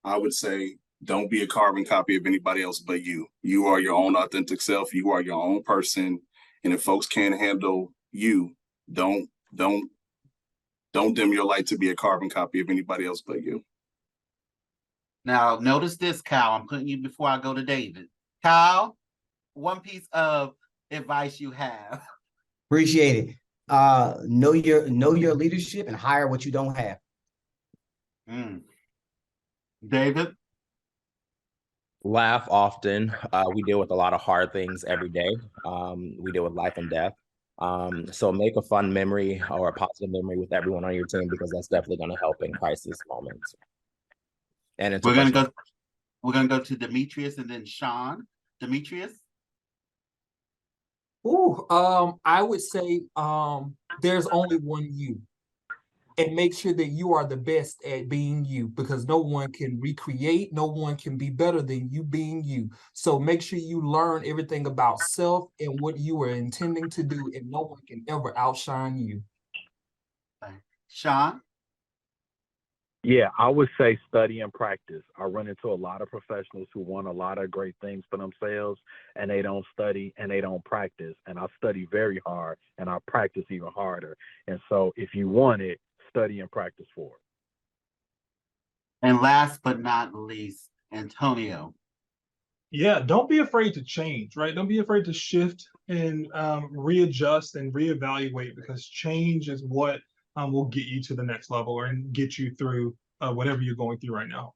I would say, don't be a carbon copy of anybody else but you. You are your own authentic self. You are your own person. And if folks can't handle you, don't dim your light to be a carbon copy of anybody else but you. Now, notice this, Kyle. I'm putting you before I go to David. Kyle, one piece of advice you have. Appreciate it. Know your leadership and hire what you don't have. David? Laugh often. We deal with a lot of hard things every day. We deal with life and death. So make a fun memory or a positive memory with everyone on your team, because that's definitely going to help in crisis moments. And we're gonna go to Demetrius and then Sean. Demetrius? I would say there's only one you. And make sure that you are the best at being you, because no one can recreate, no one can be better than you being you. So make sure you learn everything about self and what you are intending to do, and no one can ever outshine you. Sean? Yeah, I would say study and practice. I run into a lot of professionals who want a lot of great things for themselves, and they don't study and they don't practice. And I study very hard and I practice even harder. And so if you want it, study and practice for it. And last but not least, Antonio. Yeah, don't be afraid to change, right? Don't be afraid to shift and readjust and reevaluate, because change is what will get you to the next level, or get you through whatever you're going through right now.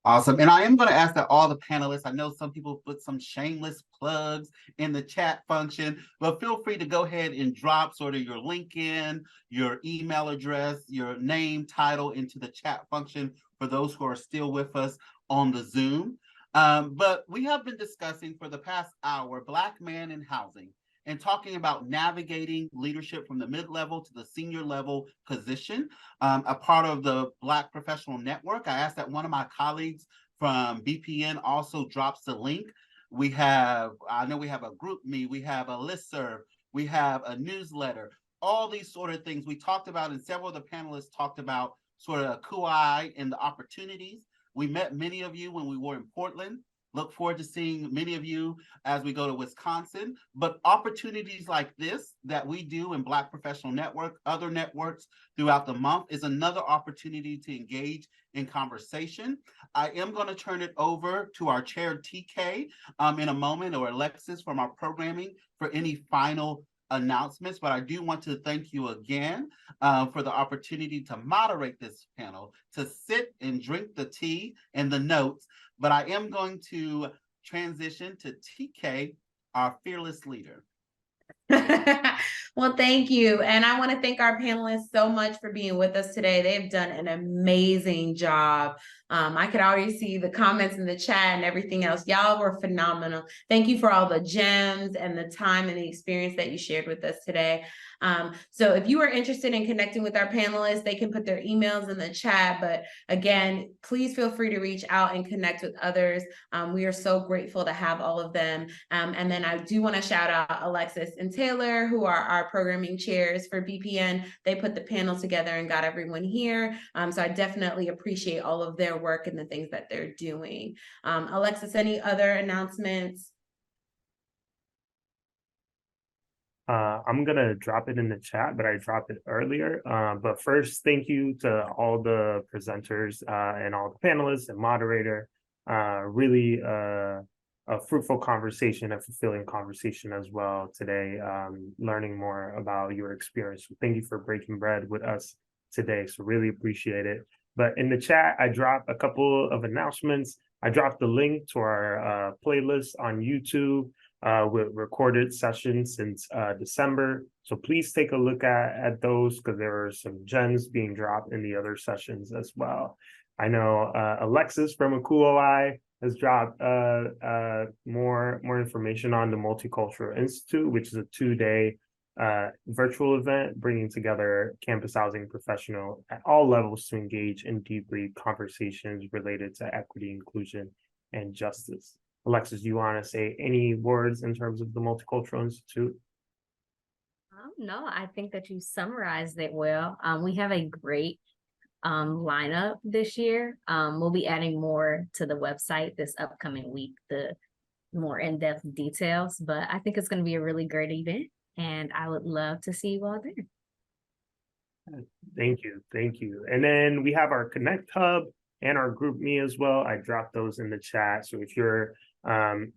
Awesome. And I am going to ask that all the panelists, I know some people put some shameless plugs in the chat function, but feel free to go ahead and drop sort of your LinkedIn, your email address, your name, title into the chat function for those who are still with us on the Zoom. But we have been discussing for the past hour, Black Man in Housing, and talking about navigating leadership from the mid-level to the senior level position, a part of the Black Professional Network. I asked that one of my colleagues from BPN also drops the link. I know we have a GroupMe, we have a listserv, we have a newsletter, all these sort of things we talked about, and several of the panelists talked about sort of Kauai and the opportunities. We met many of you when we were in Portland. Look forward to seeing many of you as we go to Wisconsin. But opportunities like this that we do in Black Professional Network, other networks throughout the month, is another opportunity to engage in conversation. I am going to turn it over to our chair, TK, in a moment, or Alexis from our programming, for any final announcements. But I do want to thank you again for the opportunity to moderate this panel, to sit and drink the tea and the notes. But I am going to transition to TK, our fearless leader. Thank Well, thank you. And I want to thank our panelists so much for being with us today. They've done an amazing job. I could already see the comments in the chat and everything else. Y'all were phenomenal. Thank you for all the gems and the time and the experience that you shared with us today. So if you are interested in connecting with our panelists, they can put their emails in the chat. But again, please feel free to reach out and connect with others. We are so grateful to have all of them. And then I do want to shout out Alexis and Taylor, who are our programming chairs for BPN. They put the panel together and got everyone here. So I definitely appreciate all of their work and the things that they're doing. Alexis, any other announcements? I'm gonna drop it in the chat, but I dropped it earlier. But first, thank you to all the presenters and all the panelists and moderator. Really a fruitful conversation, a fulfilling conversation as well today, learning more about your experience. So thank you for breaking bread with us today. So really appreciate it. But in the chat, I dropped a couple of announcements. I dropped the link to our playlist on YouTube with recorded sessions since December. So please take a look at those, because there are some gems being dropped in the other sessions as well. I know Alexis from ACUOI has dropped more information on the Multicultural Institute, which is a 2-day virtual event bringing together campus housing professionals at all levels to engage in deeply conversations related to equity, inclusion, and justice. Alexis, do you want to say any words in terms of the Multicultural Institute? No, I think that you summarized it well. We have a great lineup this year. We'll be adding more to the website this upcoming week, the more in-depth details, but I think it's going to be a really great event, and I would love to see you all there. Thank you. Thank you. And then we have our Connect Hub and our Group Me as well. I dropped those in the chat. So if you're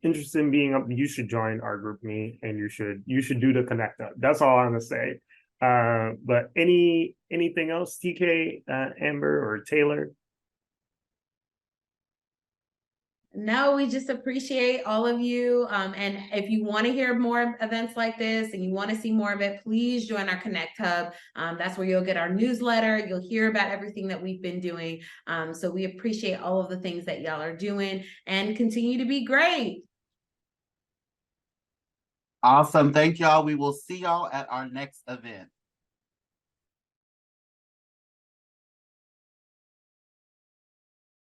interested in being up, you should join our Group Me, and you should do the Connect Hub. That's all I'm gonna say. But anything else, TK, Amber, or Taylor? No, we just appreciate all of you. And if you want to hear more events like this and you want to see more of it, please join our Connect Hub. That's where you'll get our newsletter. You'll hear about everything that we've been doing. So we appreciate all of the things that y'all are doing, and continue to be great. Awesome. Thank y'all. We will see y'all at our next event.